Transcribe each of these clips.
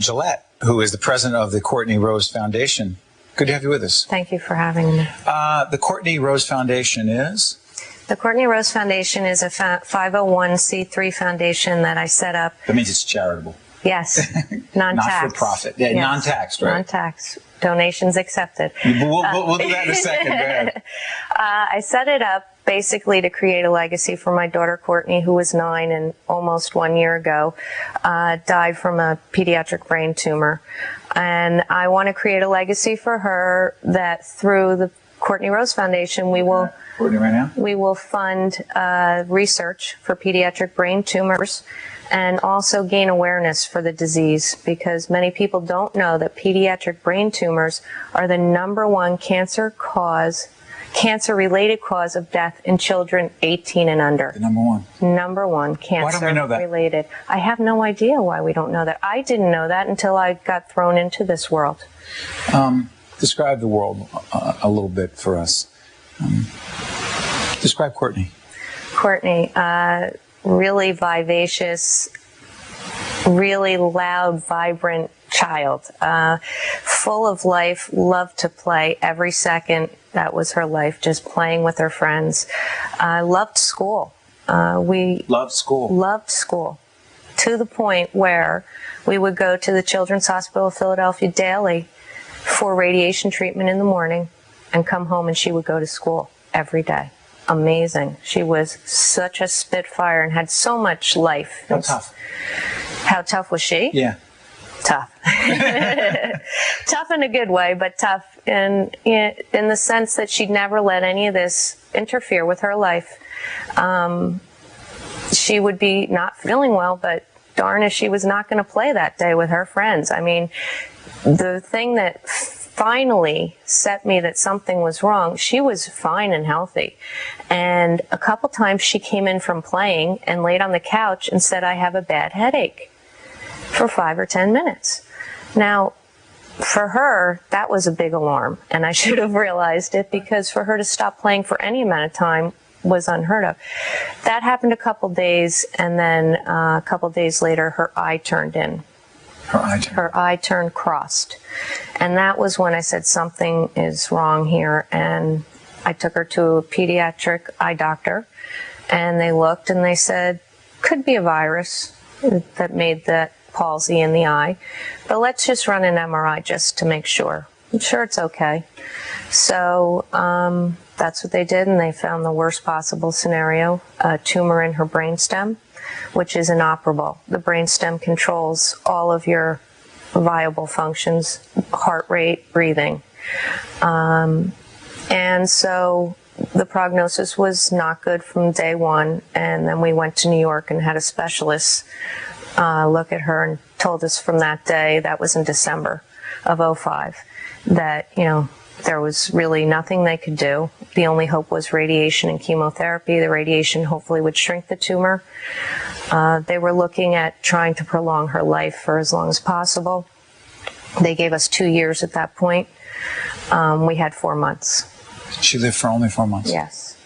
Gillette, who is the president of the Kortney Rose Foundation. Good to have you with us. Thank you for having me. The Kortney Rose Foundation is? The Kortney Rose Foundation is a 501c3 foundation that I set up. That means it's charitable. Yes, non-tax. Not for profit. Yeah, yes. Non-taxed, right? Non-tax. Donations accepted. We'll do that in a second. Go ahead. I set it up basically to create a legacy for my daughter Kortney, who was 9 and almost 1 year ago, died from a pediatric brain tumor. And I want to create a legacy for her that through the Kortney Rose Foundation, we will fund research for pediatric brain tumors and also gain awareness for the disease, because many people don't know that pediatric brain tumors are the #1 cancer-related cause of death in children 18 and under. The #1. #1 cancer-related. Why don't we know that? I have no idea why we don't know that. I didn't know that until I got thrown into this world. Describe the world a little bit for us. Describe Kortney. Kortney, really vivacious, really loud, vibrant child, full of life, loved to play every second. That was her life, just playing with her friends. Loved school. Loved school. Loved school, to the point where we would go to the Children's Hospital of Philadelphia daily for radiation treatment in the morning and come home, and she would go to school every day. Amazing. She was such a spitfire and had so much life. How tough? How tough was she? Yeah. Tough. Tough in a good way, but tough in the sense that she'd never let any of this interfere with her life. She would be not feeling well, but darn if she was not going to play that day with her friends. I mean, the thing that finally set me that something was wrong, she was fine and healthy. And a couple times she came in from playing and laid on the couch and said, "I have a bad headache," for 5 or 10 minutes. Now, for her, that was a big alarm, and I should have realized it, because for her to stop playing for any amount of time was unheard of. That happened a couple days, and then a couple days later, her eye turned in. Her eye turned crossed. And that was when I said something is wrong here, and I took her to a pediatric eye doctor, and they looked and they said, could be a virus that made that palsy in the eye, but let's just run an MRI just to make sure. I'm sure it's okay. So that's what they did, and they found the worst possible scenario, a tumor in her brainstem, which is inoperable. The brainstem controls all of your viable functions, heart rate, breathing. And so the prognosis was not good from day one, and then we went to New York and had a specialist look at her and told us from that day, that was in December of '05, that, there was really nothing they could do. The only hope was radiation and chemotherapy. The radiation hopefully would shrink the tumor. They were looking at trying to prolong her life for as long as possible. They gave us 2 years at that point. We had 4 months. She lived for only 4 months? Yes.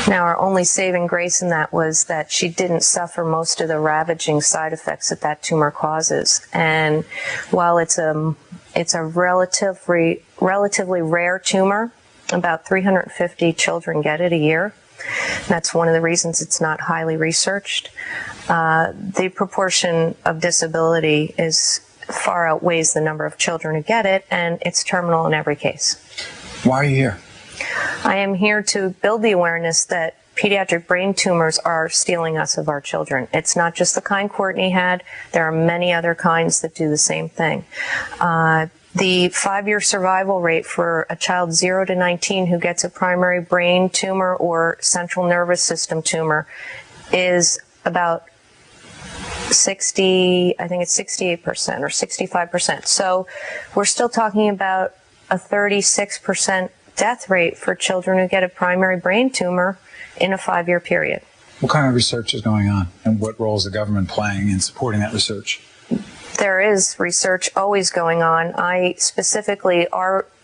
Now, our only saving grace in that was that she didn't suffer most of the ravaging side effects that that tumor causes. And while it's a relatively rare tumor, about 350 children get it a year. That's one of the reasons it's not highly researched. The proportion of disability far outweighs the number of children who get it, and it's terminal in every case. Why are you here? I am here to build the awareness that pediatric brain tumors are stealing us of our children. It's not just the kind Kortney had. There are many other kinds that do the same thing. The 5-year survival rate for a child 0 to 19 who gets a primary brain tumor or central nervous system tumor is about 68% or 65%. So we're still talking about a 36% death rate for children who get a primary brain tumor in a 5-year period. What kind of research is going on, and what role is the government playing in supporting that research? There is research always going on. Our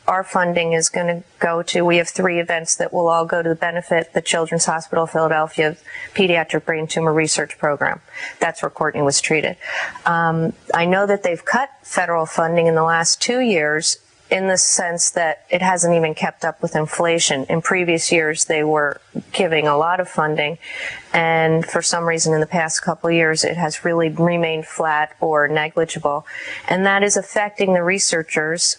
our funding is going to go to, we have 3 events that will all go to benefit the Children's Hospital of Philadelphia Pediatric Brain Tumor Research Program. That's where Kortney was treated. I know that they've cut federal funding in the last 2 years, in the sense that it hasn't even kept up with inflation. In previous years, they were giving a lot of funding, and for some reason in the past couple of years, it has really remained flat or negligible. And that is affecting the researchers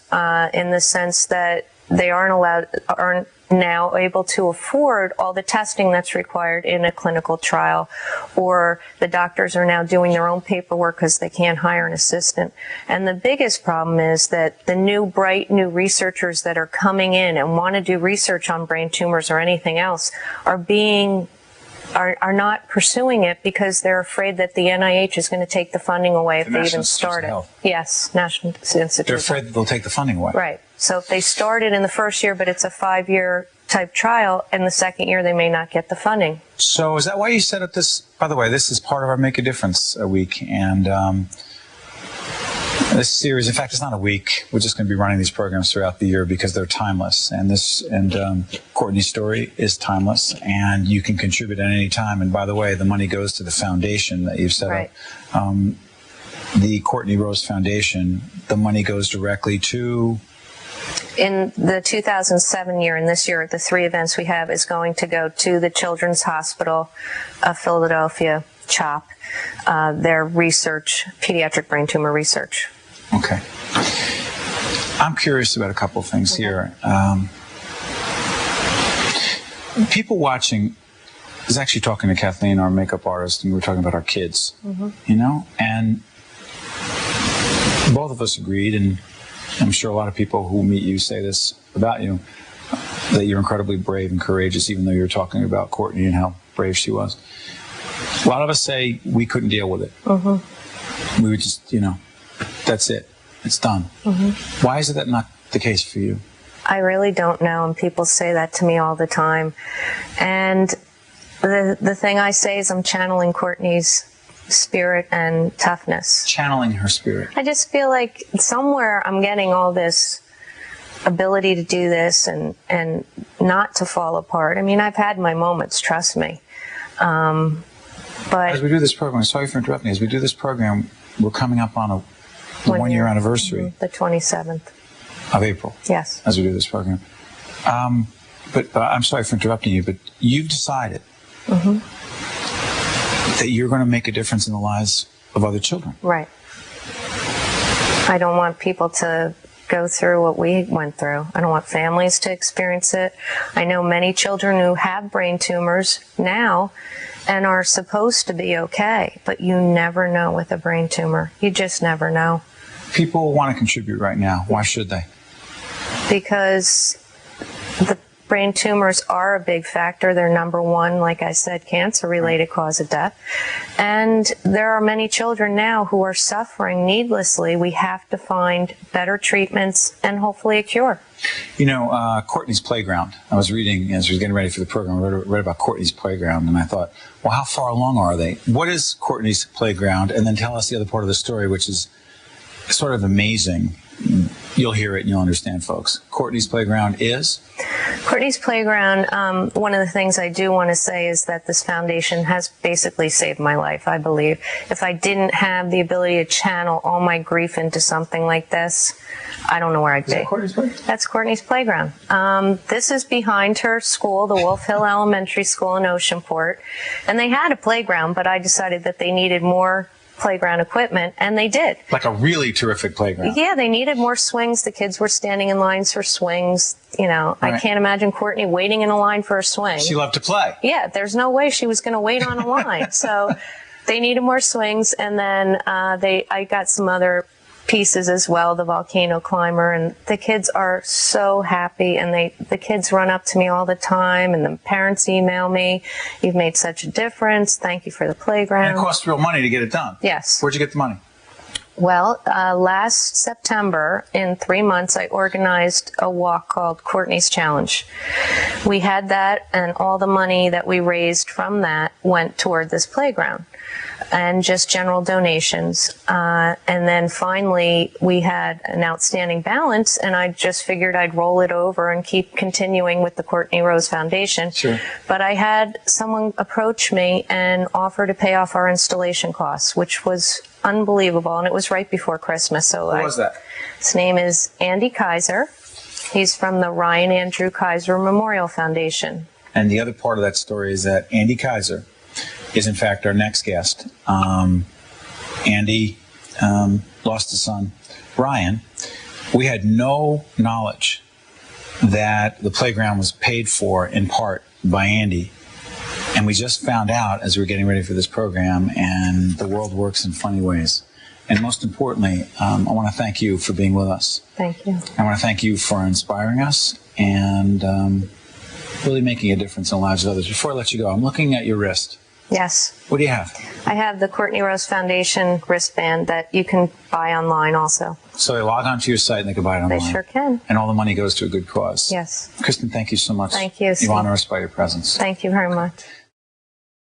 in the sense that they aren't now able to afford all the testing that's required in a clinical trial, or the doctors are now doing their own paperwork because they can't hire an assistant. And the biggest problem is that the bright new researchers that are coming in and want to do research on brain tumors or anything else are not pursuing it because they're afraid that the NIH is going to take the funding away if they even start it. Yes, National Institute. They're afraid that they'll take the funding away. Right. So if they start it in the first year, but it's a 5-year type trial, and the second year they may not get the funding. So is that why you set up this? By the way, this is part of our Make a Difference week, and this series, in fact, it's not a week. We're just going to be running these programs throughout the year because they're timeless. And Kortney's story is timeless, and you can contribute at any time. And by the way, the money goes to the foundation that you've set up. The Kortney Rose Foundation, the money goes directly to... In the 2007 year and this year, the 3 events we have is going to go to the Children's Hospital of Philadelphia, CHOP, their research, pediatric brain tumor research. Okay. I'm curious about a couple of things here. People watching, I was actually talking to Kathleen, our makeup artist, and we were talking about our kids, you know, and both of us agreed, and I'm sure a lot of people who meet you say this about you, that you're incredibly brave and courageous, even though you're talking about Kortney and how brave she was. A lot of us say we couldn't deal with it. We would just, you know, that's it. It's done. Why is that not the case for you? I really don't know, and people say that to me all the time. And the thing I say is I'm channeling Kortney's spirit and toughness. Channeling her spirit. I just feel like somewhere I'm getting all this ability to do this and not to fall apart. I mean, I've had my moments, trust me. But as we do this program, sorry for interrupting, as we do this program, we're coming up on a 1-year anniversary. The 27th. Of April. Yes. As we do this program. But I'm sorry for interrupting you, but you've decided that you're going to make a difference in the lives of other children. Right. I don't want people to go through what we went through. I don't want families to experience it. I know many children who have brain tumors now and are supposed to be okay, but you never know with a brain tumor. You just never know. People want to contribute right now. Why should they? Because the brain tumors are a big factor. They're #1, like I said, cancer-related cause of death. And there are many children now who are suffering needlessly. We have to find better treatments and hopefully a cure. You know, Kortney's Playground. I was reading, as we were getting ready for the program, I read about Kortney's Playground, and I thought, well, how far along are they? What is Kortney's Playground? And then tell us the other part of the story, which is sort of amazing. You'll hear it and you'll understand, folks. Kortney's Playground is? Kortney's Playground, one of the things I do want to say is that this foundation has basically saved my life, I believe. If I didn't have the ability to channel all my grief into something like this, I don't know where I'd be. Is that Kortney's Playground? That's Kortney's Playground. This is behind her school, the Wolf Hill Elementary School in Oceanport. And they had a playground, but I decided that they needed more playground equipment, and they did. Like a really terrific playground. Yeah, they needed more swings. The kids were standing in lines for swings. You know, right. I can't imagine Kortney waiting in a line for a swing. She loved to play. Yeah, there's no way she was going to wait on a line. So they needed more swings, and then I got some other pieces as well, the volcano climber, and the kids are so happy, and the kids run up to me all the time, and the parents email me, "You've made such a difference, thank you for the playground." And it costs real money to get it done. Yes. Where'd you get the money? Well, last September, in 3 months, I organized a walk called Kortney's Challenge. We had that, and all the money that we raised from that went toward this playground. and just general donations. And then finally, we had an outstanding balance, and I just figured I'd roll it over and keep continuing with the Kortney Rose Foundation. Sure. But I had someone approach me and offer to pay off our installation costs, which was unbelievable, and it was right before Christmas. So Who was that? His name is Andy Kaiser. He's from the Ryan Andrew Kaiser Memorial Foundation. And the other part of that story is that Andy Kaiser is, in fact, our next guest. Andy lost his son, Ryan. We had no knowledge that the playground was paid for in part by Andy. And we just found out as we were getting ready for this program, and the world works in funny ways. And most importantly, I want to thank you for being with us. Thank you. I want to thank you for inspiring us and really making a difference in the lives of others. Before I let you go, I'm looking at your wrist. Yes. What do you have? I have the Kortney Rose Foundation wristband that you can buy online also. So they log onto your site and they can buy it online. They sure can. And all the money goes to a good cause. Yes. Kristen, thank you so much. Thank you, Steve. You honor us by your presence. Thank you very much.